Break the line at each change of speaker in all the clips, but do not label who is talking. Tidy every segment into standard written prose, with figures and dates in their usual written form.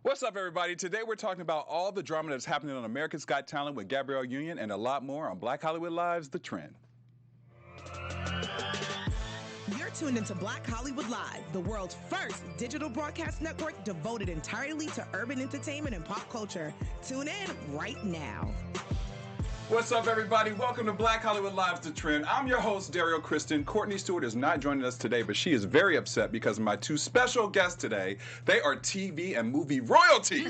What's up, everybody? Today we're talking about all the drama that's happening on America's Got Talent with Gabrielle Union and a lot more on Black Hollywood Live's The Trend.
You're tuned into Black Hollywood Live, the world's first digital broadcast network devoted entirely to urban entertainment and pop culture. Tune in right now.
What's up, everybody? Welcome to Black Hollywood Live's The Trend. I'm your host, Derrial, Christon. Courtney Stewart is not joining us today, but she is very upset because of my two special guests today. They are TV and movie royalty.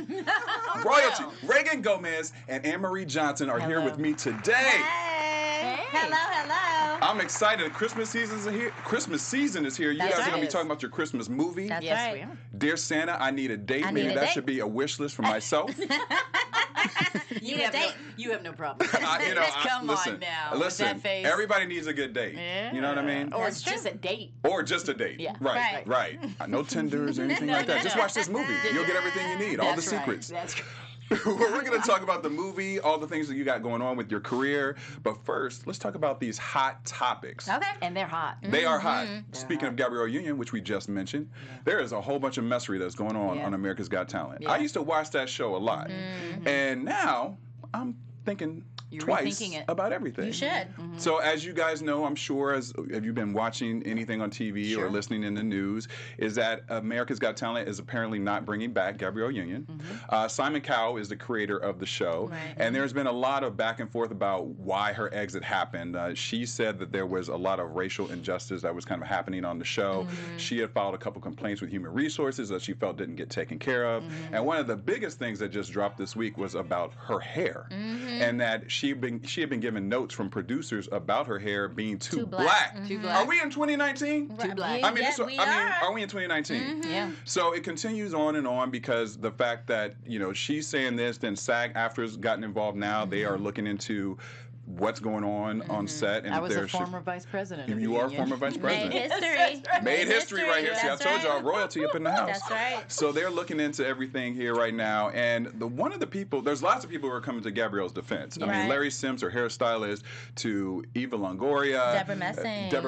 Royalty. Reagan Gomez and Anne-Marie Johnson are here with me today.
Hey. Hello, hello.
I'm excited. Christmas season is here. You guys are going to be talking about your Christmas movie.
That's
Yes,
right.
we are.
Dear Santa, I need a date. Maybe that should be a wish list for myself.
You have no problem. Come
listen,
on now.
Listen,
with that face.
everybody needs a good date.
Yeah.
You know what I mean?
Or
That's
it's just a date.
Or just a date.
Yeah.
Right. No Tinders or anything like that. Just watch this movie. You'll get everything you need. All the
That's right.
secrets.
That's right.
We're going to talk about the movie, all the things that you got going on with your career. But first, let's talk about these hot topics.
Okay.
And they're hot.
They are hot. Speaking of Gabrielle Union, which we just mentioned, there is a whole bunch of messery that's going on America's Got Talent.
Yeah.
I used to watch that show a lot. And now I'm thinking twice
rethinking it.
about everything.
You should.
So as you guys know, I'm sure, have you been watching anything on TV or listening in the news, is that America's Got Talent is apparently not bringing back Gabrielle Union. Simon Cowell is the creator of the show.
Right.
And there's been a lot of back and forth about why her exit happened. She said that there was a lot of racial injustice that was kind of happening on the show. She had filed a couple complaints with Human Resources that she felt didn't get taken care of. And one of the biggest things that just dropped this week was about her hair. And that she had been given notes from producers about her hair being too black.
Too black.
Are we in 2019?
Too black.
I mean,
Yes, we are.
are we in 2019?
Yeah.
So it continues on and on because the fact that, she's saying this, then SAG-AFTRA's gotten involved now. They are looking into what's going on set. And
I was
if
a
there's
former vice president. of the
You are
union.
former vice president.
Made history.
Made history right here. See, I
That's
told y'all,
right.
royalty up in the house.
That's right.
So they're looking into everything here right now. And one of the people, there's lots of people who are coming to Gabrielle's defense. I mean,
Right.
Larry Sims, her hairstylist, to Eva Longoria.
Deborah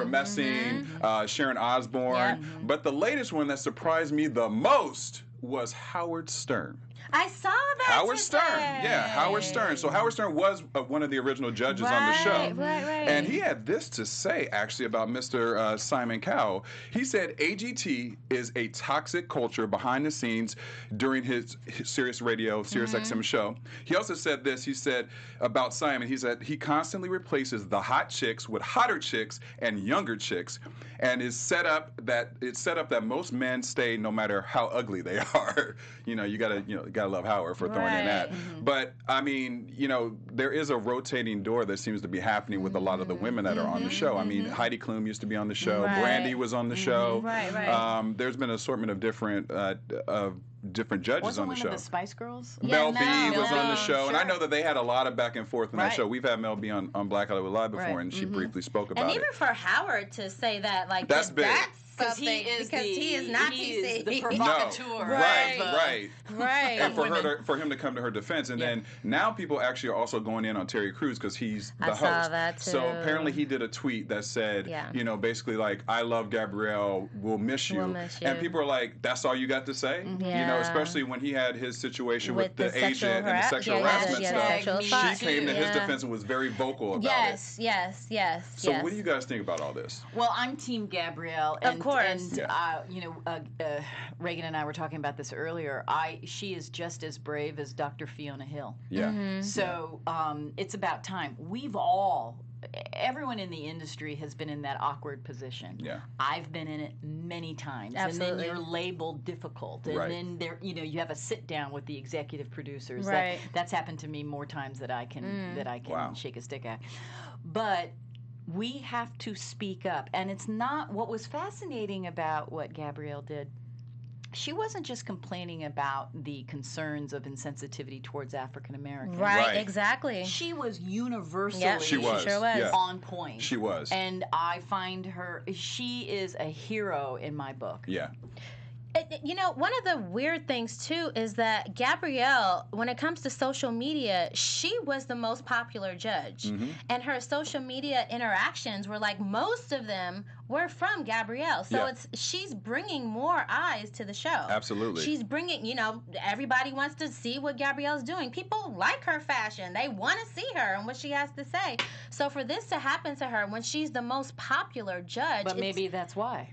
Messing.
Sharon Osbourne.
Yeah.
But the latest one that surprised me the most was Howard Stern.
I saw that.
Howard Stern.
today.
Yeah, Howard Stern. So Howard Stern was one of the original judges on the show.
Right.
And he had this to say, actually, about Mr. Simon Cowell. He said AGT is a toxic culture behind the scenes during his Sirius Radio, Sirius XM show. He also said this. He said about Simon, he said he constantly replaces the hot chicks with hotter chicks and younger chicks, and it's set up that most men stay no matter how ugly they are. You gotta love Howard for throwing in that. But I mean, there is a rotating door that seems to be happening with a lot of the women that are on the show. I mean, Heidi Klum used to be on the show.
Right.
Brandy was on the show.
Right.
There's been an assortment of different judges
Wasn't
on the
one
show.
of the Spice Girls?
Mel B
no,
was on the
no,
show, and I know that they had a lot of back and forth in that
Right.
show. We've had Mel B on Black Hollywood Live before,
Right.
and she briefly spoke about
And
it.
even for Howard to say that, like,
That's big.
that's
He
something,
is
because he is not PC.
the
No,
provocateur.
right.
Right.
And for him to come to her defense, and then now people actually are also going in on Terry Crews because he's the
I
host.
saw that
So
too.
apparently he did a tweet that said,
Yeah.
basically like, "I love Gabrielle, we'll miss you."
We'll miss you.
And people are like, "That's all you got to say?"
Yeah.
Especially when he had his situation with the
sexual
agent and the sexual
yeah,
harassment
yeah,
stuff.
sexual
She
assault.
came to his
Yeah.
defense and was very vocal about
Yes.
it. So what do you guys think about all this?
Well, I'm Team Gabrielle.
Of
And,
course.
Reagan and I were talking about this earlier. She is just as brave as Dr. Fiona Hill.
Yeah.
So it's about time. Everyone in the industry has been in that awkward position.
Yeah.
I've been in it many times.
Absolutely.
And then you're labeled difficult. And
Right.
then you have a sit down with the executive producers.
Right.
That's happened to me more times than I can
Wow.
shake a stick at. But we have to speak up. And it's not what was fascinating about what Gabrielle did. She wasn't just complaining about the concerns of insensitivity towards African Americans.
Right.
Exactly.
She was universally
Yep,
She was.
sure was.
Yeah.
on point.
She was.
And I find she is a hero in my book.
Yeah.
You know, one of the weird things too is that Gabrielle, when it comes to social media, she was the most popular judge, and her social media interactions were like most of them were from Gabrielle. So she's bringing more eyes to the show.
Absolutely.
She's bringing, you know, everybody wants to see what Gabrielle's doing. People like her fashion. They want to see her and what she has to say. So for this to happen to her when she's the most popular judge,
But maybe that's why.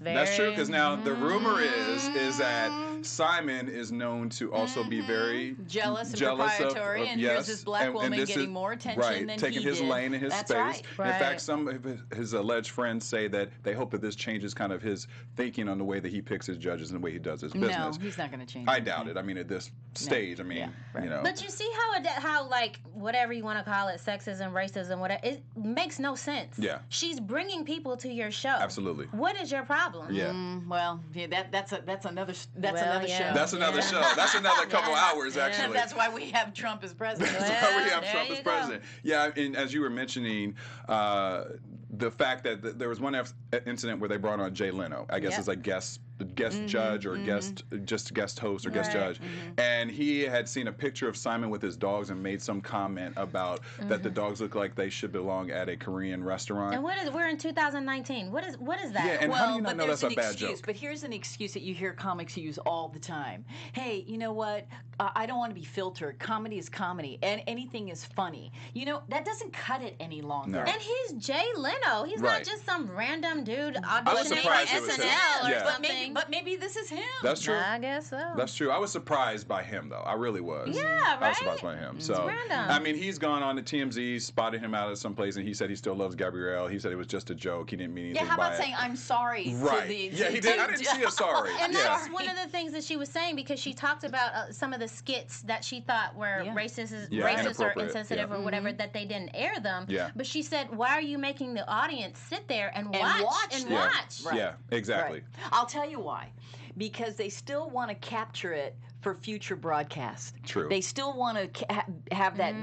That's true, because now the rumor is that Simon is known to also be very
jealous and proprietary, and here's this black woman getting more attention than
taking
he
his
did.
lane in his
That's
space.
right.
In fact, some of his alleged friends say that they hope that this changes kind of his thinking on the way that he picks his judges and the way he does his business.
No, he's not going to change.
I doubt it. I mean, at this stage, I mean, you know.
But you see how like whatever you want to call it, sexism, racism, whatever, it makes no sense.
Yeah.
She's bringing people to your show.
Absolutely.
What is your problem?
Yeah.
Well, that's another show.
That's another show. That's another couple hours, actually.
That's why we have Trump as president.
That's why we have Trump as president. Yeah, and as you were mentioning, the fact that there was one incident where they brought on Jay Leno, I guess as a guest judge or guest host or guest judge, and he had seen a picture of Simon with his dogs and made some comment about that the dogs look like they should belong at a Korean restaurant.
And we're in 2019. What is that?
Yeah, and how do you not know that's a bad
excuse,
joke?
But here's an excuse that you hear comics use all the time. Hey, you know what? I don't want to be filtered. Comedy is comedy, and anything is funny. You know, that doesn't cut it any longer.
No.
And he's Jay Leno. He's not just some random dude auditioning for
surprised it was him.
SNL or
Yeah.
something.
But maybe this is him.
That's true.
I guess so.
That's true. I was surprised by him, though. I really was.
Yeah,
I was
right?
surprised by him. So,
random.
I mean, he's gone on to TMZ, spotted him out at some place, and he said he still loves Gabrielle. He said it was just a joke. He didn't mean anything
Yeah, how
by
about
it.
saying I'm sorry?
Right.
To the,
Yeah, he did. I didn't see a sorry.
And
Yeah.
that's one of the things that she was saying, because she talked about some of the skits that she thought were racist or
inappropriate.
insensitive or whatever, that they didn't air them.
Yeah.
But she said, why are you making the audience sit there and
watch
watch?
Yeah. Yeah, exactly.
Right. I'll tell you why. Because they still want to capture it for future broadcast.
True.
They still want to have that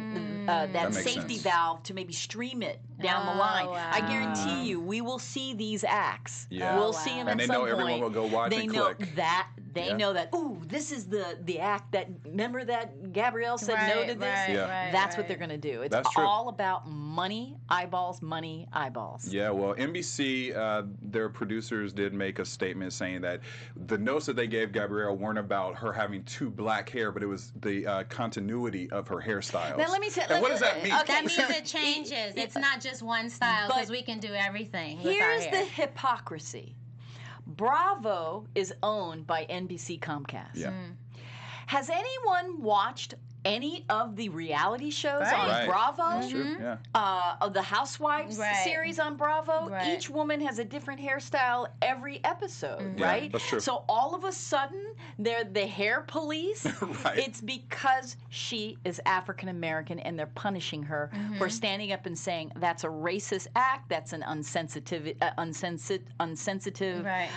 That makes
safety
sense.
valve to maybe stream it down the line.
wow.
I guarantee you, we will see these acts.
Yeah.
We'll see them
And
at
they
some
know everyone
point.
will go watch
they
and
know
click.
that. They
Yeah.
know that. Ooh, this is the act that. Remember that Gabrielle said no to this.
Yeah.
That's what they're going to do. It's
That's true.
all about money, eyeballs, money, eyeballs.
Yeah, well, NBC, their producers did make a statement saying that the notes that they gave Gabrielle weren't about her having too black hair, but it was the continuity of her hairstyles.
Now let me say.
And what does that mean?
That means it changes. It's not just one style, because we can do everything with our
Here's
hair.
the hypocrisy. Bravo is owned by NBC Comcast.
Yeah.
Has anyone watched any of the reality shows on
Right.
Bravo?
That's true. Yeah.
Of the Housewives series on Bravo,
Right.
each woman has a different hairstyle every episode,
Yeah,
right?
that's true.
So all of a sudden, they're the hair police.
Right.
It's because she is African American, and they're punishing her for standing up and saying that's a racist act, that's an unsensitive
Right.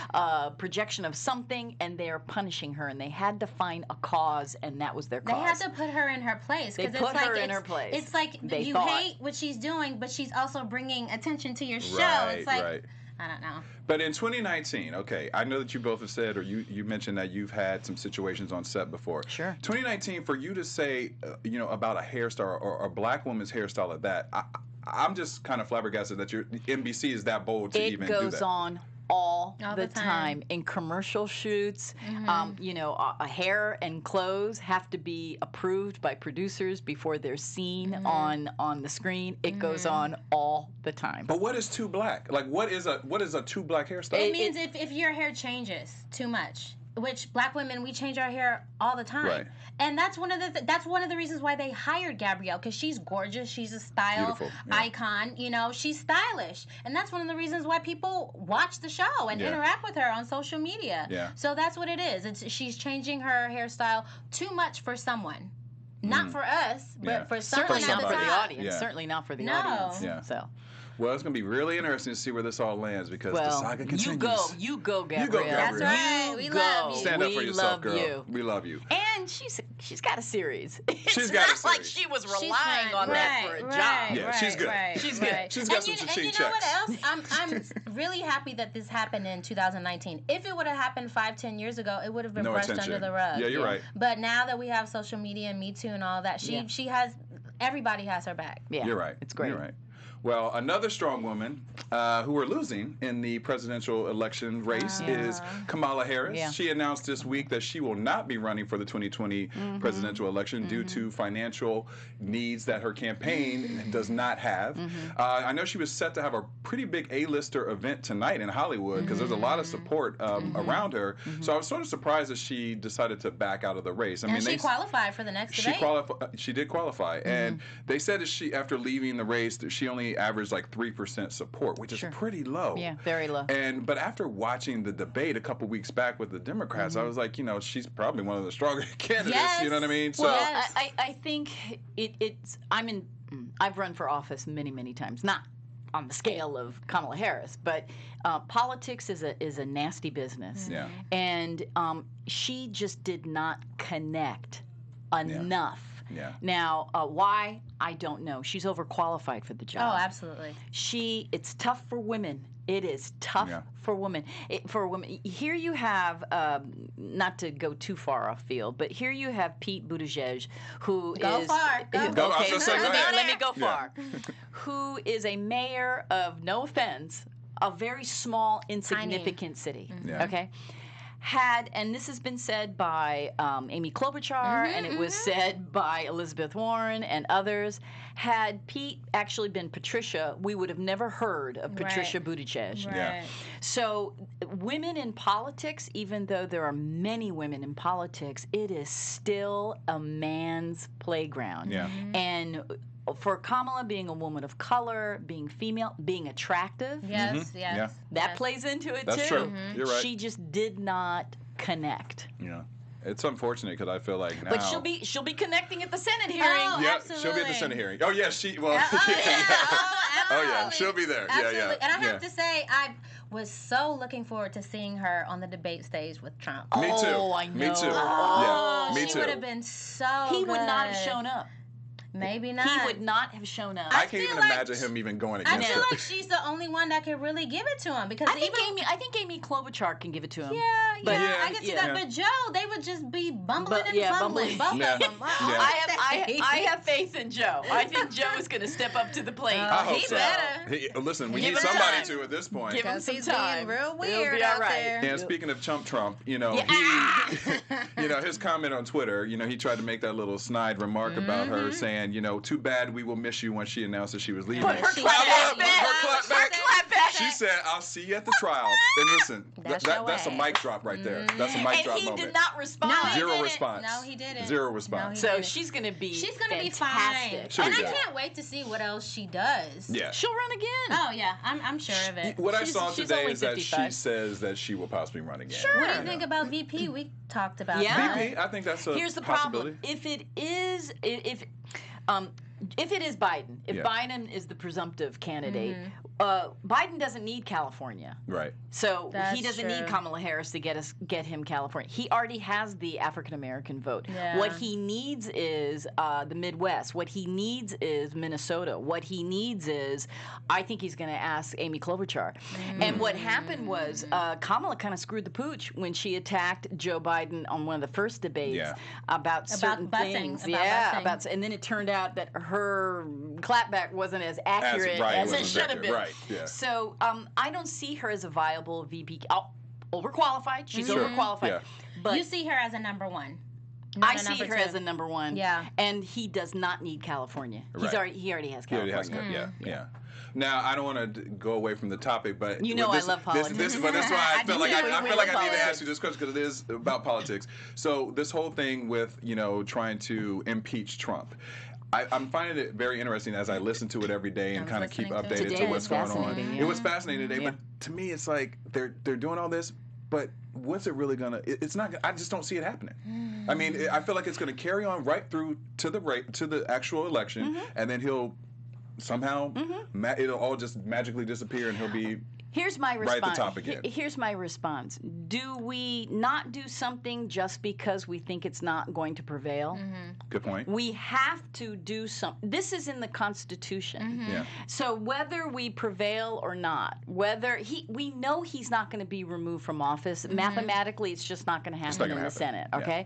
projection of something, and they are punishing her. And they had to find a cause, and that was their
They
cause.
had to put her in her place.
They
'cause
put
it's like
her in her place.
It's like
They
you
thought.
hate what she's doing, but she's also bringing attention to your show.
Right,
It's like,
right.
I don't know.
But in 2019, okay, I know that you both have said, or you mentioned that you've had some situations on set before.
Sure.
2019, for you to say, about a hairstyle or a black woman's hairstyle at that, I'm just kind of flabbergasted that your NBC is that bold to even do that.
It goes on all the
time.
time in commercial shoots. A hair and clothes have to be approved by producers before they're seen on the screen. It goes on all the time.
But what is too black? Like, what is a too black hairstyle?
It means if your hair changes too much, which black women, we change our hair all the time.
Right.
And that's one of the reasons why they hired Gabrielle, because she's gorgeous, she's a style
Beautiful, yeah.
icon, she's stylish. And that's one of the reasons why people watch the show and interact with her on social media.
Yeah.
So that's what it is. She's changing her hairstyle too much for someone. Not for us, but
Yeah.
for someone
Certainly
at
not
the
for the
top.
audience.
Yeah.
Certainly not for the
No.
audience.
Yeah.
So.
Well, it's going to be really interesting to see where this all lands, because the saga continues.
You go, Gabrielle.
You go, Gabrielle.
That's right. We love you.
Stand up for
We
yourself,
love
girl.
you.
We love you.
And she's got a series.
She's
It's
got a
not like
series.
she was
She's
relying
fine.
on that for a job.
Yeah, she's good.
Right,
She's
right.
good. She's got some
You
cha-ching
know what
checks.
else? I'm really happy that this happened in 2019. If it would have happened 5-10 years ago, it would have been
No
brushed
attention.
under the rug.
Yeah, you're right.
But now that we have social media and Me Too and all that, she has, everybody has her back.
Yeah,
You're right.
It's great.
You're right. Well, another strong woman who are losing in the presidential election race is Kamala Harris.
Yeah.
She announced this week that she will not be running for the 2020 presidential election due to financial needs that her campaign does not have. I know she was set to have a pretty big A-lister event tonight in Hollywood because there's a lot of support around her. So I was sort of surprised that she decided to back out of the race. I
And
mean,
she qualified for the next debate.
She did qualify, and they said that she, after leaving the race, that she only averaged like 3% support, which is pretty low.
Yeah, very low.
But after watching the debate a couple weeks back with the Democrats, I was like, she's probably one of the stronger candidates.
Yes.
You know what I mean? So
Well, I think I've run for office many, many times. Not on the scale of Kamala Harris, but politics is a nasty business.
Yeah.
And she just did not connect enough.
Yeah.
Now, why? I don't know. She's overqualified for the job.
Oh, absolutely.
It's tough for women. It is tough for women. Here you have, not to go too far off field, but here you have Pete Buttigieg, who
Go
is
far. Go.
okay.
Go ahead.
Let me go far. Who is a mayor of, no offense, a very small, insignificant city.
Yeah.
Okay. And this has been said by Amy Klobuchar, and it was said by Elizabeth Warren and others. Had Pete actually been Patricia, we would have never heard of Patricia Buttigieg.
Right.
Yeah.
So women in politics, even though there are many women in politics, it is still a man's playground.
Yeah.
And for Kamala being a woman of color, being female, being attractive,
Yes, yes.
Yeah.
that plays into it
That's
too.
true. You're right.
She just did not connect.
Yeah. It's unfortunate because I feel like now.
But she'll be connecting at the Senate hearing.
Oh,
yeah,
absolutely.
she'll be at the Senate hearing. Oh yeah, she. Well,
Oh,
yeah,
absolutely.
she'll be there.
Absolutely.
Yeah, yeah.
And I have
yeah.
to say, I was so looking forward to seeing her on the debate stage with Trump.
Me too.
Oh, I
Me
know.
too.
Oh,
Yeah, me
she
too.
would have been so
He would not have
good.
shown up.
Maybe not.
He would not have shown up.
I
I
can't
feel
even
like
imagine him even going
I
against
feel
her.
like she's the only one that could really give it to him because
I think
even
Amy Klobuchar can give it to him.
yeah,
But-
yeah,
Yeah,
I get to
yeah.
that. But Joe, they would just be bumbling and
bumbling.
both
Yeah.
of them.
Yeah.
I have faith in Joe. I think Joe is going to step up to the plate.
I hope
he
so.
better.
Listen, we
Give
need
him
somebody
time.
to at this point.
Give him
Because
some
he's
time.
being real
He'll
weird
be
out
all right.
there.
And speaking of Trump, he, his comment on Twitter, he tried to make that little snide remark about her saying, too bad we will miss you when she announced that she was leaving.
But her
She
clap
said-
back.
Her clap back.
Clap back.
She said, "I'll see you at the trial." And listen,
That's your
that's a
way.
mic drop right there. That's a mic
And
drop
he
moment.
did not respond.
No, he
Zero
didn't.
response.
No, he didn't.
Zero response.
No, he
So
didn't.
she's going to be
She's gonna be
fantastic.
fine.
She'll
And
be
I
good.
can't wait to see what else she does.
Yeah.
She'll run again.
Oh yeah, I'm sure of it.
What I
She's-
saw
she's
today
only
is that she
55.
says that she will possibly run again.
Sure.
What do you think about VP? We talked about
Yeah.
that.
VP, I think that's a
Here's the
possibility.
problem. If it is, if it is Biden, if
Yeah.
Biden is the presumptive candidate, Biden doesn't need California.
Right.
So
That's
he doesn't
true.
need Kamala Harris to get him California. He already has the African American vote.
Yeah.
What he needs is the Midwest. What he needs is Minnesota. What he needs is, I think he's going to ask Amy Klobuchar. And what happened was Kamala kind of screwed the pooch when she attacked Joe Biden on one of the first debates
Yeah.
about certain
busing,
things.
about
Yeah,
busing.
and then it turned out that her clapback wasn't as accurate
right,
as it
wasn't
should have
accurate.
been.
Right, yeah.
So I don't see her as a viable VP. Overqualified. She's
Sure,
overqualified.
yeah.
But
You see her as a number one.
I
not a
see
number
her
two.
as a number one.
Yeah.
And he does not need California.
Right.
He already has
He already
California.
has, yeah. Now I don't want to go away from the topic, but
You know
this,
I love politics.
But that's why I
I
feel
do
like
too.
I
We
feel
love
like I need to
politics.
ask you this question because it is about politics. So this whole thing with trying to impeach Trump. I'm finding it very interesting as I listen to it every day and
I
kind
was
of keep
listening to it.
updated
Today
to what's
was
going on.
fascinating,
It
yeah.
was fascinating today,
Yeah.
but to me it's like they're doing all this, but what's it really gonna? It's not. I just don't see it happening. I mean, I feel like it's gonna carry on right through to the actual election, and then he'll somehow it'll all just magically disappear, and he'll be
Here's my
Write
response.
the topic in.
Here's my response. Do we not do something just because we think it's not going to prevail?
Good point.
We have to do something. This is in the Constitution.
Yeah.
So whether we prevail or not, we know he's not going to be removed from office. Mathematically, it's just not going to happen in the Senate. Okay.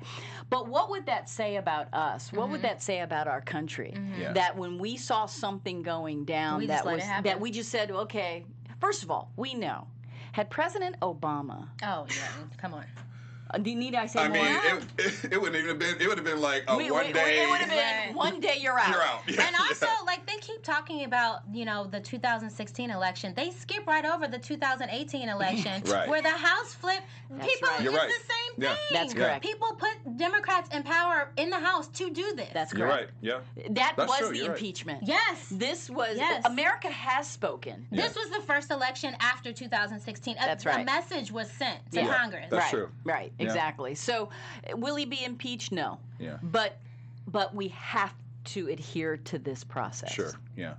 But what would that say about us? What would that say about our country? That when we saw something going down, that we just said, okay. First of all, we know. Had President Obama...
Oh, yeah. Come on.
Need I say
I
more?
mean, it wouldn't even have been. It would have been like a one day.
It would have been one day you're out.
You're out. Yeah.
And also, like, they keep talking about, the 2016 election. They skip right over the 2018 election, where the House flipped.
That's
People,
right.
it's
You're right.
the same
Yeah.
thing.
That's correct.
People put Democrats in power in the House to do this.
That's
You're
correct.
right. Yeah.
That
That's
was
true.
the
You're right.
impeachment.
Yes.
This was...
Yes.
America has spoken.
This was the first election after 2016.
That's
A
right.
message was sent to Congress.
That's
right.
true.
Right.
Yeah.
Exactly. So, will he be impeached? No.
Yeah.
But we have to adhere to this process.
Sure. Yeah.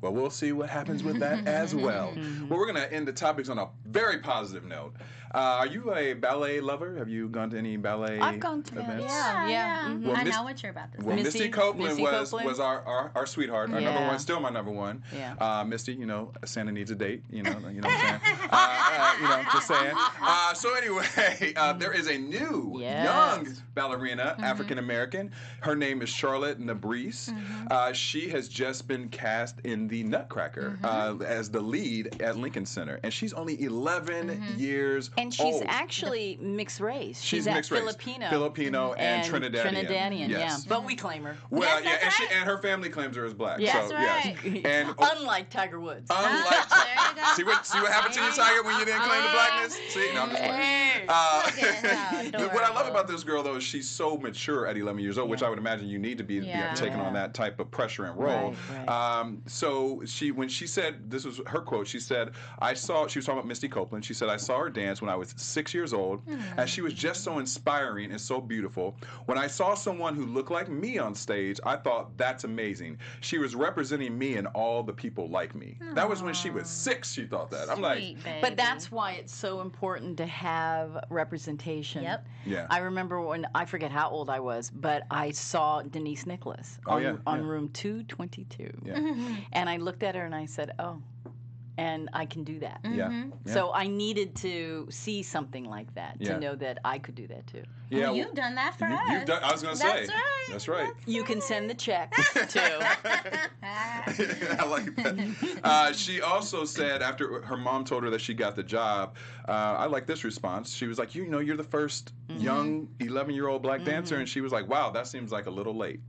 Well, we'll see what happens with that as well. Well, we're going to end the topics on a very positive note. Are you a ballet lover? Have you gone to any ballet
I've gone to
events?
Yeah.
Well,
I
Miss-
know what you're about to say.
Well, Misty Copeland
Misty
was
Copeland?
our sweetheart, our number
Yeah.
one, still my number one.
Yeah.
Misty, Santa needs a date. You know what I'm saying? Just saying. So anyway, there is a new
Yes.
young ballerina, African American. Her name is Charlotte Nabrice. She has just been cast in the Nutcracker as the lead at Lincoln Center, and she's only 11 years
And she's
old.
actually mixed race.
She's
at
mixed race.
Filipino
and Trinidadian.
Trinidadian,
Yes.
But we claim her.
Well,
Yes,
yeah,
that's
and,
right.
and her family claims her as black.
Yeah.
So,
That's
yes.
right.
And
Unlike Tiger Woods.
unlike,
There you go.
see what happened to you, Tiger, when you didn't claim the blackness? See, no, I'm just playing. What I love about this girl, though, is she's so mature at 11 years old, which I would imagine you need to be taking on that type of pressure and role.
Right.
So when she said, this was her quote, she said, she was talking about Misty Copeland. She said, I saw her dance when I was 6 years old, and she was just so inspiring and so beautiful. When I saw someone who looked like me on stage, I thought, that's amazing. She was representing me and all the people like me. That was when she was 6, she thought that. I'm like,
Sweet baby.
But that's why it's so important to have representation.
Yep.
yeah.
I remember when, I forget how old I was, but I saw Denise Nicholas on room 222.
Yeah.
And I looked at her and I said, oh, and I can do that.
Yeah.
So I needed to see something like that
Yeah.
to know that I can do that too.
Yeah.
Well, you've done that for us.
You've done, I was going to say.
That's right.
That's right.
You can send the check too.
I like that. She also said after her mom told her that she got the job, I like this response. She was like, you're the first young 11-year-old black dancer. And she was like, wow, that seems like a little late.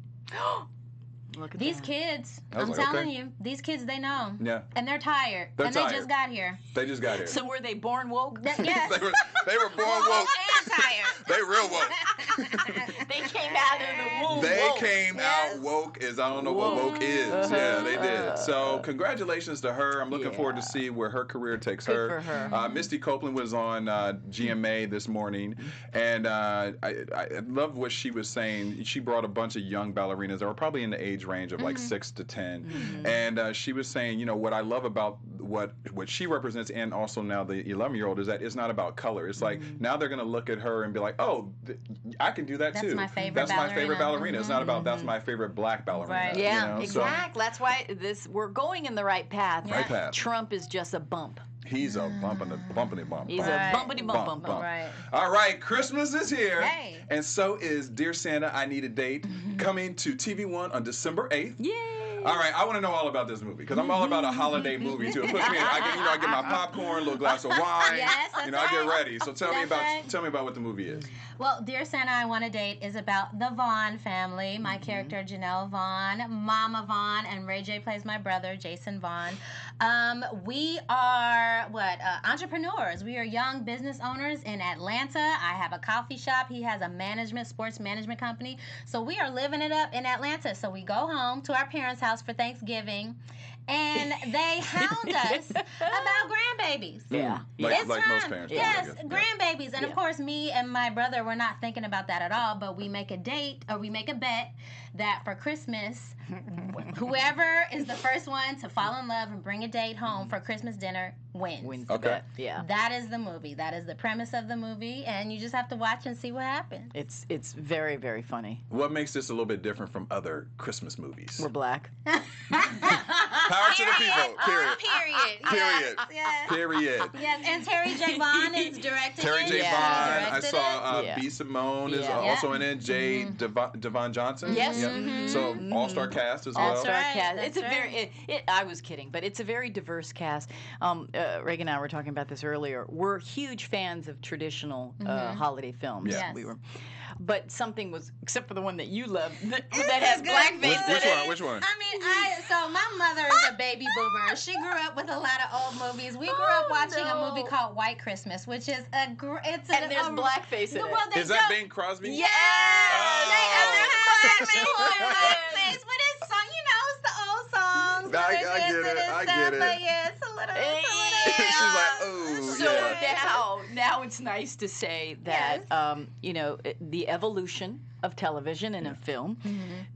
Look at
These
that.
kids,
I was
I'm
like,
telling
okay.
you, these kids, they know.
Yeah.
And they're tired.
They're
and
tired.
they just got here.
They just got here.
So were they born woke?
Yes.
they were born woke.
And tired.
They real woke.
They came out of the womb.
They
woke.
came out woke as I don't know what woke is. Yeah, they did. So congratulations to her. I'm looking forward to see where her career takes
Good
her.
for her.
Misty Copeland was on GMA this morning, and I love what she was saying. She brought a bunch of young ballerinas that were probably in the age range of like 6 to 10, and she was saying, what I love about what she represents, and also now the 11-year-old, is that it's not about color. It's like now they're gonna look at her and be like, oh, I can do that
That's
too.
my favorite
That's my favorite
ballerina.
ballerina. It's not about that's my favorite black ballerina.
Right.
Yeah,
So
exactly. That's why we're going in the right path.
Right path.
Trump is just a bump.
he's a bumpity bump.
He's
Right.
a bumpity bump.
Right.
All right, Christmas is here.
Hey.
And so is Dear Santa, I Need a Date, coming to TV1 on December 8th.
Yay!
All right, I want to know all about this movie because I'm all about a holiday movie too. It puts me in. I get my popcorn, a little glass of wine.
Yes, that's
I get
right.
ready. So tell me
That's right.
about what the movie is.
Well, Dear Santa, I Want a Date is about the Vaughn family. My character, Janelle Vaughn, Mama Vaughn, and Ray J plays my brother, Jason Vaughn. We are, entrepreneurs. We are young business owners in Atlanta. I have a coffee shop. He has a sports management company. So we are living it up in Atlanta. So we go home to our parents' house for Thanksgiving. and they hound us about grandbabies.
Yeah.
It's
Like most
time.
parents.
Yes,
Yeah.
grandbabies. And of course, me and my brother were not thinking about that at all, but we make a date, or we make a bet that for Christmas, whoever is the first one to fall in love and bring a date home for Christmas dinner wins.
The bet. Yeah.
That is the movie. That is the premise of the movie, and you just have to watch and see what happens.
It's very, very funny.
What makes this a little bit different from other Christmas movies?
We're black.
Power to the people. Period.
Period. Yes.
Period.
Yes, and Terry J. Vaughn is directing
Terry
it.
J.
Yeah.
Vaughn. I
Directed
saw
it.
B. Simone is
Yeah.
also in it. J. Devon Johnson.
Yes.
Yeah. So all-star cast as well.
All-star
right,
cast.
that's
It's a very. I was kidding, but it's a very diverse cast. Reagan and I were talking about this earlier. We're huge fans of traditional holiday films.
Yeah.
Yes.
We were. But something was, except for the one that you love, that has blackface in it.
Which one?
I mean, so my mother is a baby boomer. She grew up with a lot of old movies. We grew up watching a movie called White Christmas, which is and there's
blackface in it.
Well,
Is that Bing Crosby?
Yeah. They have blackface, but it's song, it's the old songs.
I get it.
But yeah, it's a little.
She's like, oh,
So
yeah.
now it's nice to say that the evolution of television and of film,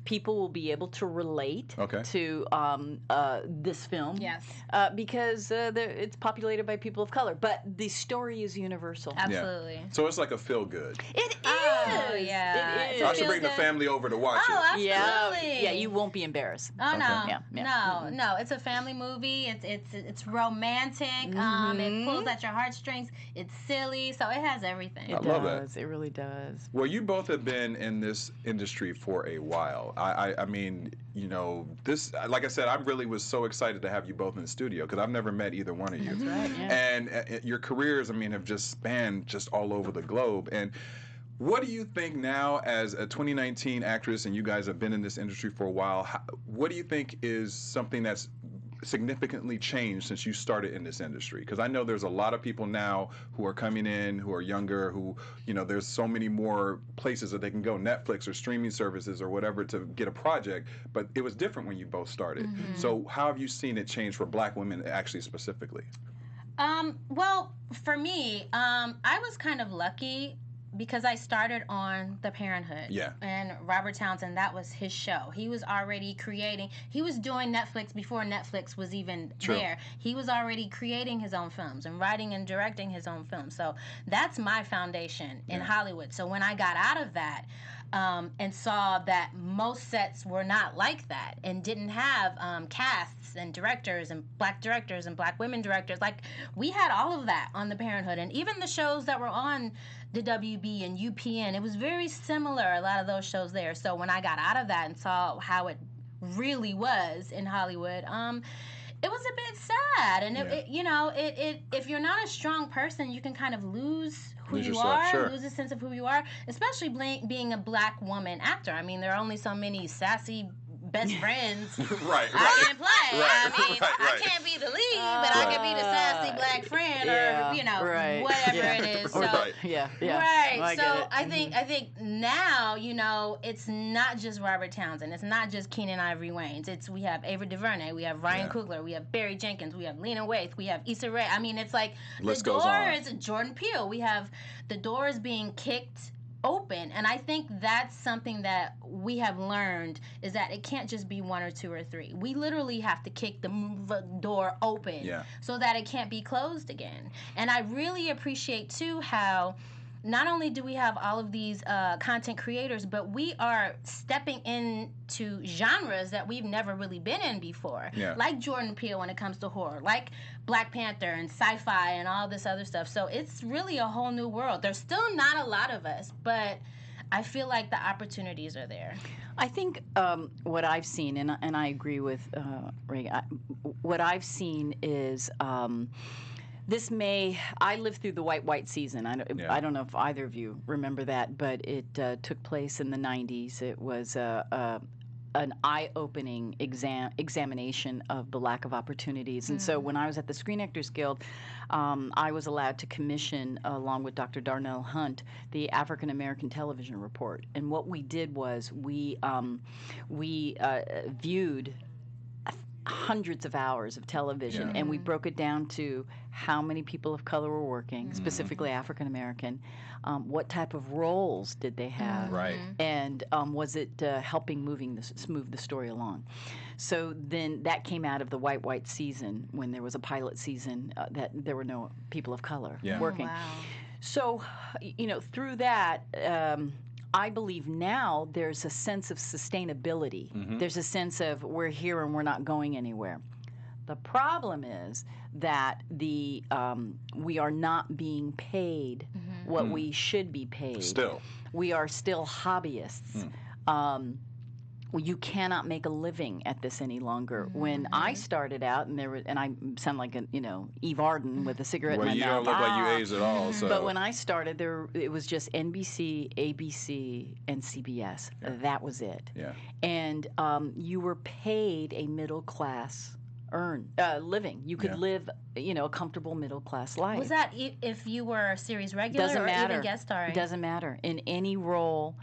people will be able to relate to this film.
Yes.
Because it's populated by people of color, but the story is universal.
Absolutely.
Yeah. So it's like a feel good.
It is.
Oh, yeah.
It is.
I should bring the family over to watch
Oh,
it.
absolutely.
Yeah, you won't be embarrassed.
Oh no,
Yeah.
no! It's a family movie. It's romantic. It pulls at your heartstrings. It's silly, so it has everything.
I love that.
It really does.
Well, you both have been in this industry for a while. I mean, this, like I said, I really was so excited to have you both in the studio because I've never met either one of you.
That's right. Yeah.
And your careers, I mean, have just spanned just all over the globe. And what do you think now, as a 2019 actress, and you guys have been in this industry for a while, what do you think is something that's significantly changed since you started in this industry? Because I know there's a lot of people now who are coming in, who are younger, who, there's so many more places that they can go, Netflix or streaming services or whatever, to get a project, but it was different when you both started. So how have you seen it change for black women actually specifically?
Well, for me, I was kind of lucky because I started on The Parenthood.
Yeah.
And Robert Townsend, that was his show. He was already creating. He was doing Netflix before Netflix was even there. He was already creating his own films and writing and directing his own films. So that's my foundation in Hollywood. So when I got out of that, and saw that most sets were not like that and didn't have casts and directors and black women directors. Like, we had all of that on The Parenthood. And even the shows that were on the WB and UPN, it was very similar, a lot of those shows there. So when I got out of that and saw how it really was in Hollywood, it was a bit sad. And it if you're not a strong person, you can kind of lose who you are, lose a sense of who you are, especially being a black woman actor. I mean, there are only so many sassy best friends
right.
I can play.
Right.
I mean, I can't be the lead, but I can be the sassy black friend, or whatever it is. So,
right.
Yeah.
Right. So I think now, it's not just Robert Townsend. It's not just Keenen Ivory Wayans. We have Ava DuVernay, we have Ryan Coogler, we have Barry Jenkins, we have Lena Waithe, we have Issa Rae. I mean, it's like
List
the
goes
door
on.
is Jordan Peele. We have the doors being kicked open, and I think that's something that we have learned, is that it can't just be one or two or three. We literally have to kick the door open so that it can't be closed again. And I really appreciate too how not only do we have all of these content creators, but we are stepping into genres that we've never really been in before. Like Jordan Peele when it comes to horror, like Black Panther and sci-fi and all this other stuff. So it's really a whole new world. There's still not a lot of us, but I feel like the opportunities are there.
I think what I've seen, and I agree with Reagan, what I've seen is I lived through the white season. I don't know if either of you remember that, but it took place in the 90s. It was an eye-opening examination of the lack of opportunities. And so when I was at the Screen Actors Guild, I was allowed to commission, along with Dr. Darnell Hunt, the African American Television Report. And what we did was we viewed hundreds of hours of television, and we broke it down to how many people of color were working, specifically African American, what type of roles did they have,
Right.
and was it helping move the story along. So then that came out of the white season, when there was a pilot season that there were no people of color working.
Oh, wow.
So, through that, I believe now there's a sense of sustainability. There's a sense of we're here and we're not going anywhere. The problem is that we are not being paid what we should be paid.
Still.
We are still hobbyists. You cannot make a living at this any longer. When I started out, and I sound like Eve Arden with a cigarette in my
Well, you
mouth.
don't look like you aged at all. So.
But when I started, it was just NBC, ABC, and CBS. That was it.
Yeah.
And you were paid a middle class living. You could live, a comfortable middle class life.
Was that if you were a series regular
Doesn't
or
matter.
even guest starring?
Doesn't matter. In any role,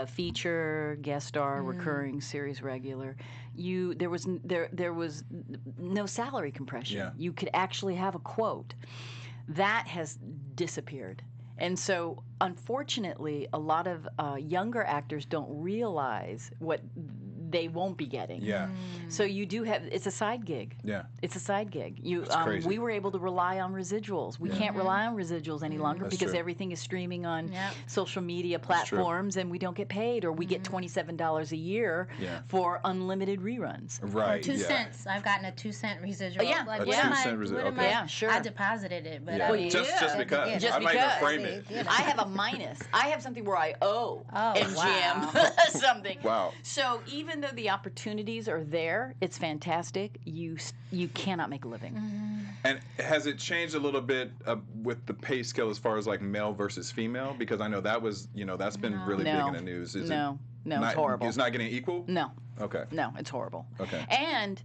feature, guest star, recurring, series regular, there was no salary compression.
Yeah.
You could actually have a quote. That has disappeared. And so, unfortunately, a lot of younger actors don't realize what they won't be getting.
Yeah.
So you do have, it's a side gig.
Yeah.
It's a side gig.
That's crazy.
We were able to rely on residuals. We can't rely on residuals any longer
That's
because
true.
everything is streaming on
Yep.
social media
true.
platforms, and we don't get paid, or we get $27 a year
Yeah.
for unlimited reruns.
Right.
Or 2
yeah.
cents. I've gotten a 2-cent residual.
Yeah.
Like,
A
what am
2-cent
I?
residual,
What am
okay.
I?
Yeah, sure.
I deposited it, but
Yeah.
I mean,
Just because.
Yeah.
Just
I might even
because.
frame it.
You know.
I have a minus. I have something where I owe
Oh,
MGM
wow.
something.
Wow.
So even though the opportunities are there, it's fantastic. You cannot make a living.
And has it changed a little bit with the pay scale as far as like male versus female? Because I know that was, that's been really
No.
big in the news. Is
No,
it
it's horrible.
It's not getting equal?
No,
Okay.
no, it's horrible.
Okay.
And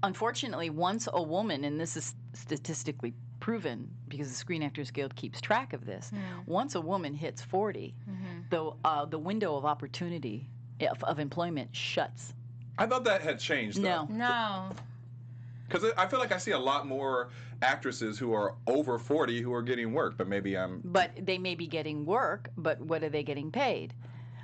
unfortunately, once a woman, and this is statistically proven because the Screen Actors Guild keeps track of this, once a woman hits 40, the window of opportunity of employment shuts.
I thought that had changed, though.
No.
Because I feel like I see a lot more actresses who are over 40 who are getting work, but maybe I'm...
But they may be getting work, but what are they getting paid?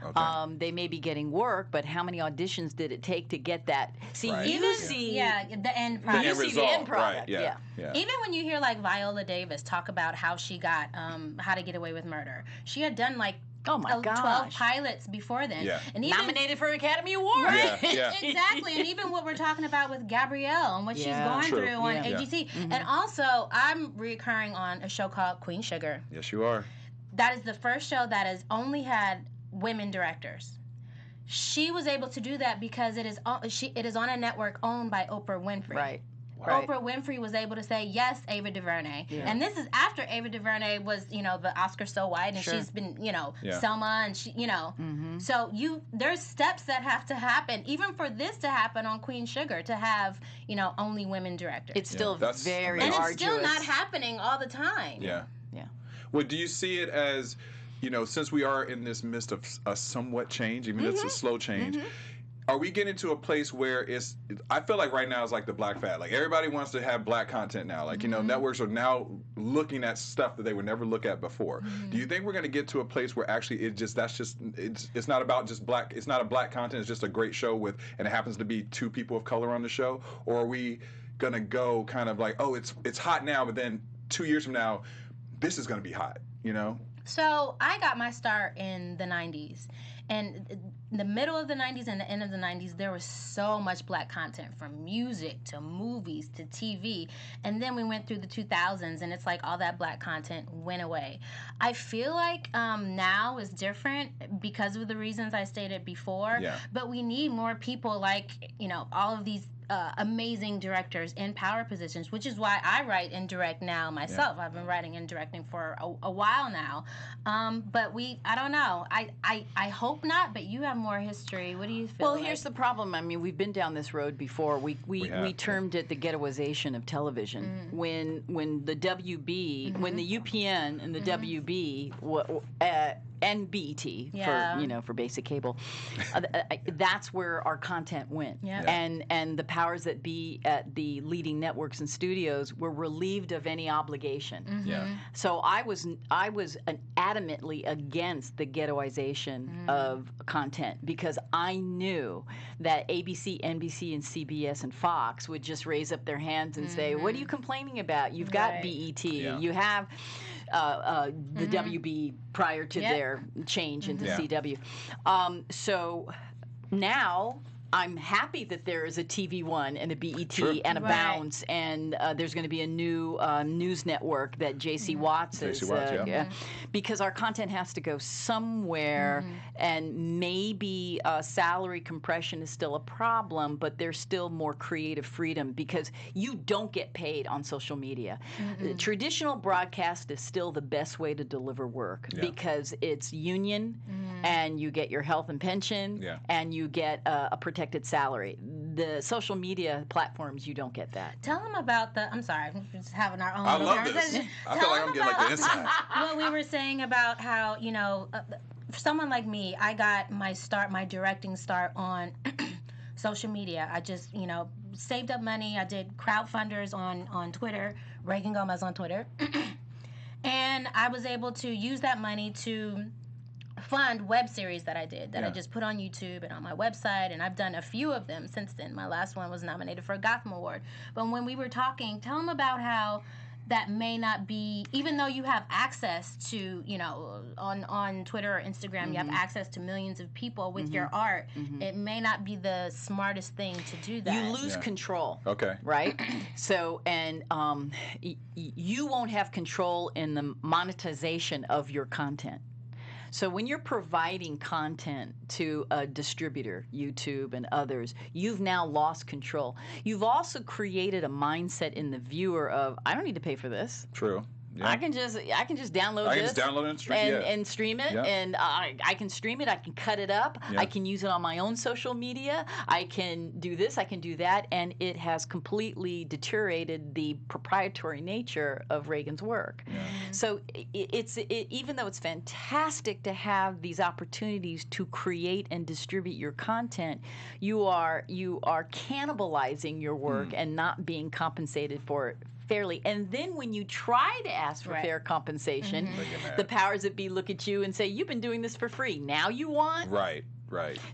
Okay.
They may be getting work, but how many auditions did it take to get that? See,
Right.
you see...
Yeah, the end
The
product.
you
end
see
result,
the end product,
right? Yeah.
Even when you hear like Viola Davis talk about how she got How to Get Away with Murder, she had done like
Oh my
12
gosh.
pilots before then.
Yeah.
And even,
Nominated for an Academy Award.
Yeah, yeah.
Exactly, and even what we're talking about with Gabrielle and what she's
Yeah.
going
True.
through on
Yeah.
AGT. And also, I'm reoccurring on a show called Queen Sugar.
Yes, you are.
That is the first show that has only had women directors. She was able to do that because it is on a network owned by Oprah Winfrey.
Right.
Oprah Winfrey was able to say yes, Ava DuVernay, and this is after Ava DuVernay was, the Oscar So White, and
Sure.
she's been,
Yeah.
Selma, and she, So there's steps that have to happen, even for this to happen on Queen Sugar, to have, only women directors.
It's still
that's
very
amazing.
and
arduous.
it's still not happening all the time.
Yeah.
Yeah.
Well, do you see it as, since we are in this midst of a somewhat change, even if it's a slow change, are we getting to a place where I feel like right now it's like the black fad. Like everybody wants to have black content now. Like, networks are now looking at stuff that they would never look at before. Do you think we're going to get to a place where actually it's not about just black, it's not a black content, it's just a great show and it happens to be 2 people of color on the show? Or are we going to go kind of like, oh, it's hot now, but then 2 years from now, this is going to be hot,
So I got my start in the 90s. And in the middle of the 90s and the end of the 90s, there was so much black content, from music to movies to TV. And then we went through the 2000s, and it's like all that black content went away. I feel like now is different because of the reasons I stated before.
Yeah.
But we need more people like, all of these amazing directors in power positions, which is why I write and direct now myself. I've been writing and directing for a while now. But I don't know. I hope not, but you have more history. What do you feel
Well,
like?
here's the problem. I mean, we've been down this road before. We termed it the ghettoization of television. When the WB, when the UPN and the WB and BET for basic cable. That's where our content went, and the powers that be at the leading networks and studios were relieved of any obligation. So I was adamantly against the ghettoization of content, because I knew that ABC, NBC, and CBS and Fox would just raise up their hands and say, "What are you complaining about? You've got BET, you have." The WB prior to their change into CW. So now I'm happy that there is a TV One and a BET and a Bounce, and there's going to be a new news network that JC Watts is. Because our content has to go somewhere, and maybe salary compression is still a problem, but there's still more creative freedom because you don't get paid on social media. Traditional broadcast is still the best way to deliver work because it's union, and you get your health and pension, and you get a protected salary. The social media platforms, you don't get that.
Tell them about I'm sorry, we're just having our own.
I love this. I feel like I'm getting like the inside.
What we were saying about how, for someone like me, I got my directing start on social media. I just, saved up money. I did crowdfunders on Twitter, Reagan Gomez on Twitter. And I was able to use that money to fund web series that I did, I just put on YouTube and on my website, and I've done a few of them since then. My last one was nominated for a Gotham Award. But when we were talking, tell them about how that may not be, even though you have access to, on Twitter or Instagram, you have access to millions of people with your art, it may not be the smartest thing to do that.
You lose control.
Okay.
Right? So, and you won't have control in the monetization of your content. So when you're providing content to a distributor, YouTube and others, you've now lost control. You've also created a mindset in the viewer of, I don't need to pay for this.
True. Yeah.
I can just download
I can
this
just download it and stream,
and stream it, and I can stream it. I can cut it up. I can use it on my own social media. I can do this. I can do that, and it has completely deteriorated the proprietary nature of Reagan's work. So even though it's fantastic to have these opportunities to create and distribute your content, you are cannibalizing your work and not being compensated for it fairly. And then when you try to ask for fair compensation, the powers that be look at you and say, you've been doing this for free. Now you want?
Right.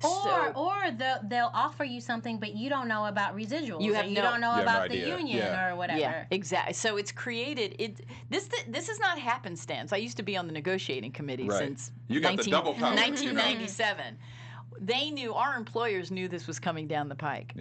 Or they'll offer you something, but you don't know about residuals. You don't know about the union or whatever.
Yeah, exactly. So it's created. This is not happenstance. I used to be on the negotiating committee since
you got the double power.
1997. They knew, our employers knew this was coming down the pike.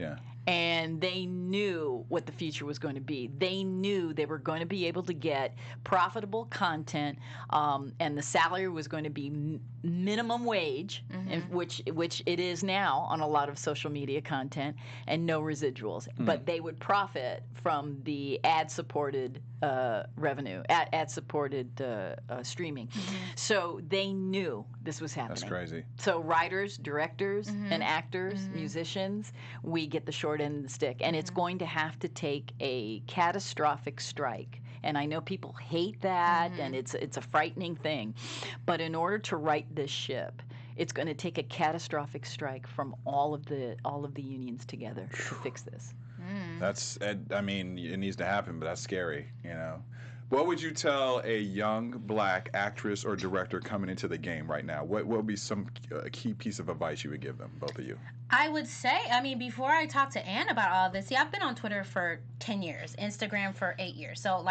And they knew what the future was going to be. They knew they were going to be able to get profitable content, and the salary was going to be minimum wage, which it is now on a lot of social media content, and no residuals. But they would profit from the ad-supported revenue, ad-supported streaming. So they knew this was happening.
That's crazy.
So writers, directors, and actors, musicians, we get the short end of the stick. And it's going to have to take a catastrophic strike. And I know people hate that, and it's a frightening thing. But in order to right this ship, it's going to take a catastrophic strike from all of the unions together to fix this.
I mean, it needs to happen, but that's scary, What would you tell a young black actress or director coming into the game right now? What would be some key piece of advice you would give them, both of you?
I would say, before I talked to Ann about all this, I've been on Twitter for 10 years, Instagram for 8 years. So,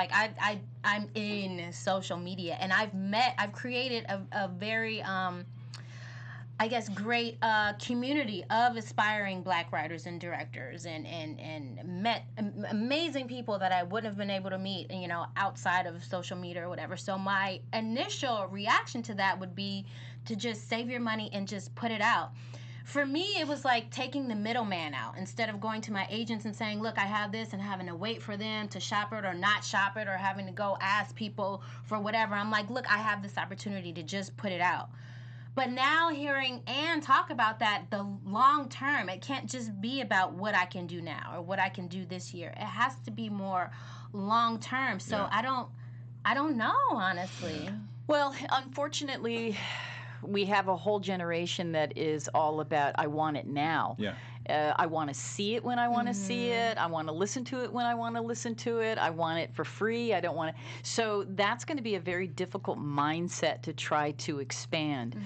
I'm in social media, and I've created a very, great community of aspiring black writers and directors, and met amazing people that I wouldn't have been able to meet, outside of social media or whatever. So my initial reaction to that would be to just save your money and just put it out. For me, it was like taking the middleman out. Instead of going to my agents and saying, look, I have this, and having to wait for them to shop it or not shop it, or having to go ask people for whatever. I'm like, look, I have this opportunity to just put it out. But now hearing Ann talk about that, the long term, it can't just be about what I can do now or what I can do this year. It has to be more long term. So I don't know, honestly.
Well, unfortunately, we have a whole generation that is all about, I want it now.
Yeah.
I want to see it when I want to see it. I want to listen to it when I want to listen to it. I want it for free. I don't want to. So that's going to be a very difficult mindset to try to expand.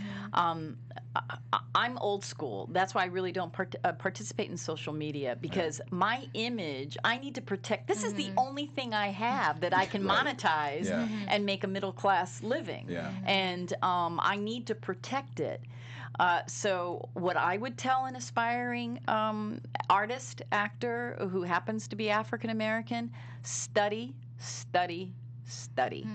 I'm old school. That's why I really don't participate in social media, because my image, I need to protect. This is the only thing I have that I can monetize and make a middle class living. And I need to protect it. So what I would tell an aspiring artist, actor who happens to be African American, study, study, study.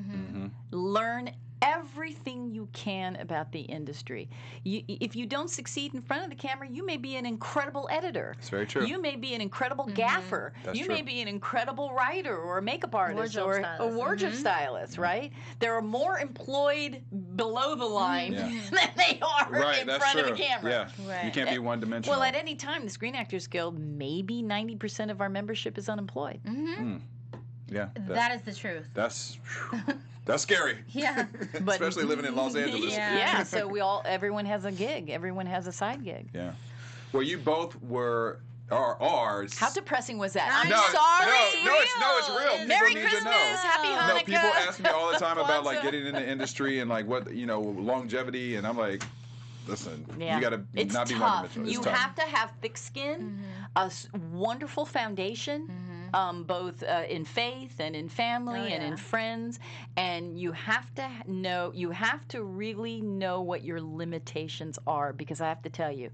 Learn everything you can about the industry. If you don't succeed in front of the camera, you may be an incredible editor.
It's very true.
You may be an incredible gaffer.
That's
you
true.
may be an incredible writer or a makeup artist
Wardrobe
or
stylist.
a wardrobe stylist, right? There are more employed below the line than they are
Right,
in
that's
front
true.
of the camera.
Yeah.
Right.
You can't be one-dimensional.
Well, at any time, the Screen Actors Guild, maybe 90% of our membership is unemployed.
Yeah.
That is the truth.
That's scary.
Yeah.
Especially living in Los Angeles.
Yeah, so everyone has a gig. Everyone has a side gig.
Yeah. Well, you both were are.
How depressing was that? I'm
No,
sorry.
it's real. People
Merry
need
Christmas.
to know.
Happy Hanukkah.
No, people ask me all the time about like
Kwanzaa.
getting in the industry and like what longevity, and I'm like, listen, you gotta
it's
not be
tough.
one-dimensional. It's
You
tough.
have to have thick skin, a wonderful foundation, both in faith and in family and in friends, and you have to know. You have to really know what your limitations are, because I have to tell you,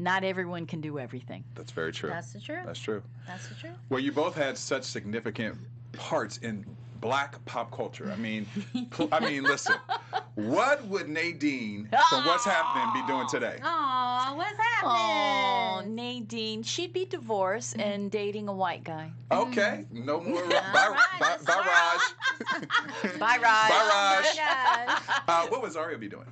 not everyone can do everything.
That's very true.
That's the truth.
That's true.
That's the truth.
Well, you both had such significant parts in Black pop culture. I mean, listen. What would Nadine from What's Happening be doing today?
Aw, what's
Oh,
happening?
Nadine, she'd be divorced and dating a white guy.
Okay, no more. Bye,
right,
bye, Raj.
Bye, Raj.
Bye,
Oh
Raj.
my gosh.
What would Zaria be doing?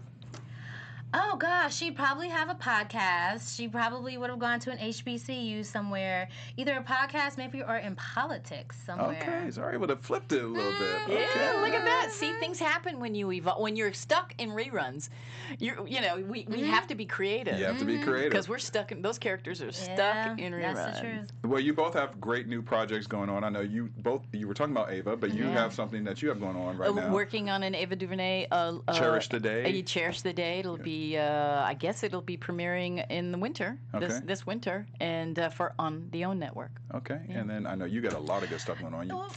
Oh gosh, she'd probably have a podcast. She probably would have gone to an HBCU somewhere, either a podcast maybe or in politics somewhere.
Okay, Zaria would have flipped it a little bit.
Yeah,
Okay.
look at that. See, things happen when you evolve. When you're stuck in reruns, we have to be creative.
You have to be creative.
Because we're stuck in, those characters are stuck
Yeah,
in reruns.
that's the truth.
Well, you both have great new projects going on. I know you were talking about Ava, but you have something that you have going on right now.
Working on an Ava DuVernay.
Cherish the Day.
Cherish the Day. It'll be, I guess it'll be premiering in the winter,
Okay.
this winter, and on the OWN network.
Okay, and then I know you got a lot of good stuff going on.
Well,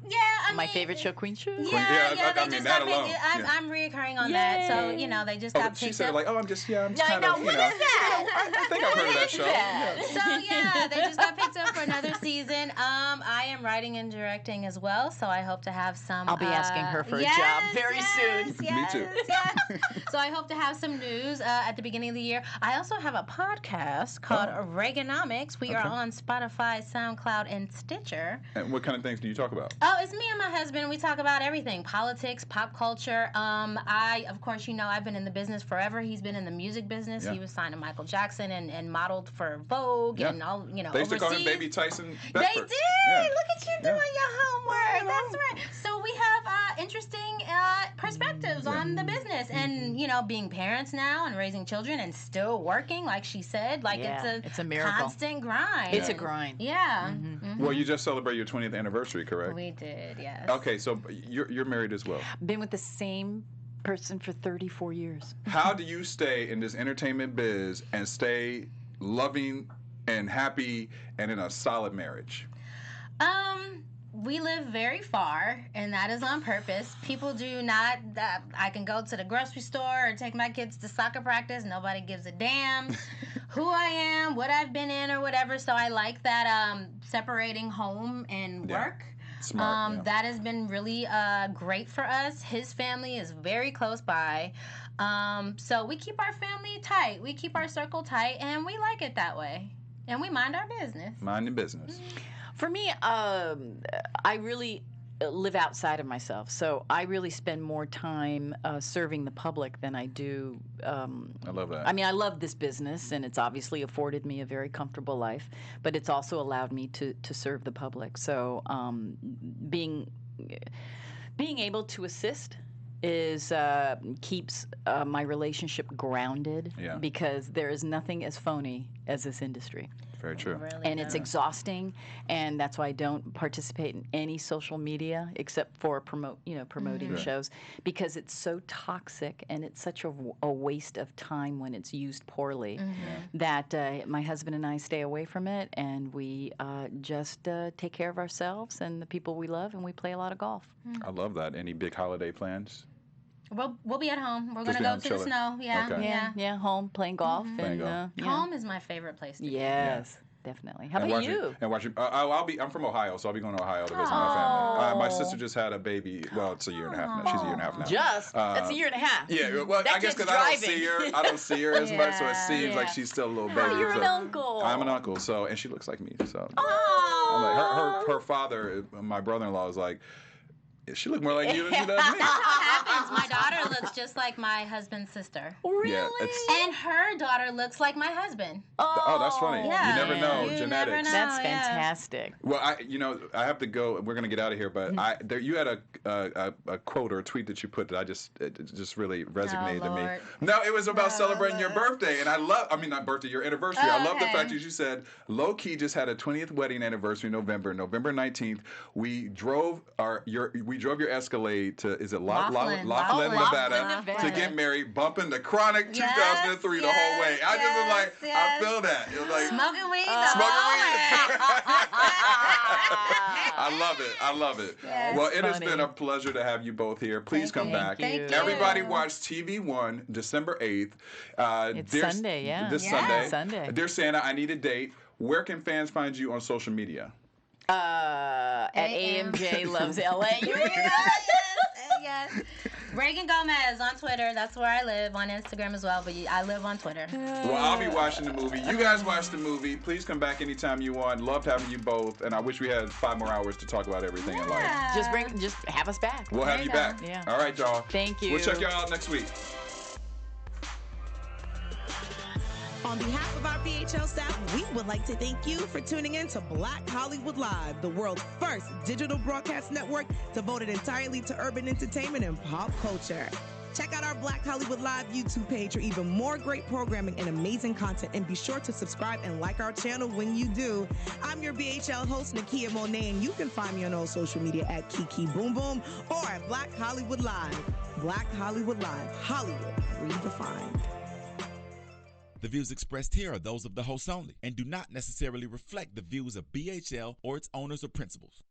yeah, I
My
mean,
favorite show, Queen Show.
Yeah,
Yeah,
I
they
mean,
just
that
got
alone,
picked.
yeah.
I'm reoccurring on that, so
Yay.
they just
Oh,
got
she
picked
said
up.
like, I'm just
I
kind
know.
of,
What is that?
I think I've heard of that show. Yeah.
So yeah, they just got picked up for another season. I am writing and directing as well, so I hope to have some.
I'll be asking her for a
yes,
job very
yes,
soon.
Yes,
Me too.
Yes. So I hope to have some news at the beginning of the year. I also have a podcast called Reaganomics. We are on Spotify, SoundCloud, and Stitcher.
And what kind of things do you talk about?
Oh, it's me and my husband. We talk about everything: politics, pop culture. Of course, I've been in the business forever. He's been in the music business.
Yeah.
He was signed to Michael Jackson and modeled for Vogue
Yeah.
and all,
They used to call him
overseas.
Baby Tyson
They
Bedford.
did.
Yeah.
Look at you doing your homework. That's right. So we have interesting perspectives on the business, and being parents now and raising children and still working, like she said, like
Yeah,
it's
it's a miracle.
constant grind.
It's a grind.
Yeah.
Well, you just celebrated your 20th anniversary, correct?
We did. Yes.
Okay, so you're married as well.
Been with the same person for 34 years.
How do you stay in this entertainment biz and stay loving and happy and in a solid marriage?
We live very far, and that is on purpose. People do not. I can go to the grocery store or take my kids to soccer practice. Nobody gives a damn who I am, what I've been in, or whatever. So I like that separating home and work.
Smart. Yeah.
That has been really great for us. His family is very close by. So we keep our family tight. We keep our circle tight, and we like it that way. And we mind our business.
Minding business.
For me, I really live outside of myself. So I really spend more time serving the public than I do.
I love that.
I mean, I love this business, and it's obviously afforded me a very comfortable life, but it's also allowed me to serve the public. So being able to assist is keeps my relationship grounded because there is nothing as phony as this industry.
Very true.
Really
And it's exhausting, and that's why I don't participate in any social media except for promoting shows, because it's so toxic and it's such a waste of time when it's used poorly that my husband and I stay away from it, and we just take care of ourselves and the people we love, and we play a lot of golf.
I love that. Any big holiday plans?
We'll be at home. We're
Just
gonna
be
go to the
chilling.
snow. Yeah,
Okay.
Yeah, home playing golf.
Playing
And,
golf.
Home is my favorite place to be.
Yes, definitely. How
And
about
watching,
you?
And watching. I'm from Ohio, so I'll be going to Ohio to visit my family. My sister just had a baby. Well, it's a year and a half now. She's a year and a half now.
That's a year and a half.
Yeah, well,
That
I guess
kid's
because I don't see her as much, so it seems
Yeah.
like she's still a little baby.
Oh, you're
so
an uncle.
I'm an uncle, so and she looks like me. So
Oh.
I'm like, her father, my brother-in-law, is like, she look more like you than she does me.
That's how it happens. My daughter looks just like my husband's sister.
Really?
Yeah, it's-
And her daughter looks like my husband.
Oh, that's funny.
Yeah.
You never know.
You
Genetics.
never know.
That's
yeah.
fantastic.
Well, I have to go. We're gonna get out of here, but you had a quote or a tweet that you put that it just really resonated to me.
Lord.
No, it was about celebrating your birthday, and not birthday, your anniversary. I love the
Okay.
fact that you said low key just had a 20th wedding anniversary in November 19th. We drove your Escalade to Laughlin,
Laughlin,
Nevada,
Nevada.
to get married, bumping the Chronic
Yes,
2003 the whole way. I just was like, I
yes.
feel that. It was like
Smoking weed.
I love it.
Yes.
Well, it has
Funny.
been a pleasure to have you both here. Please come back.
Thank you.
Everybody watch TV1 December 8th.
It's Sunday, yeah.
This
Yeah.
Sunday.
Dear Santa, I need a date. Where can fans find you on social media?
At AMJ Loves LA.
Yes. Reagan Gomez on Twitter. That's where I live. On Instagram as well, but I live on Twitter.
Well, I'll be watching the movie. You guys watch the movie. Please come back anytime you want. Loved having you both, and I wish we had 5 more hours to talk about everything in life.
Just have us back.
We'll have
There
you
you go.
back.
Yeah.
All right, y'all.
Thank you.
We'll check y'all out next week.
On behalf of our BHL staff, we would like to thank you for tuning in to Black Hollywood Live, the world's first digital broadcast network devoted entirely to urban entertainment and pop culture. Check out our Black Hollywood Live YouTube page for even more great programming and amazing content, and be sure to subscribe and like our channel when you do. I'm your BHL host, Nakia Monet, and you can find me on all social media at Kiki Boom Boom or at Black Hollywood Live. Black Hollywood Live, Hollywood redefined.
The views expressed here are those of the host only and do not necessarily reflect the views of BHL or its owners or principals.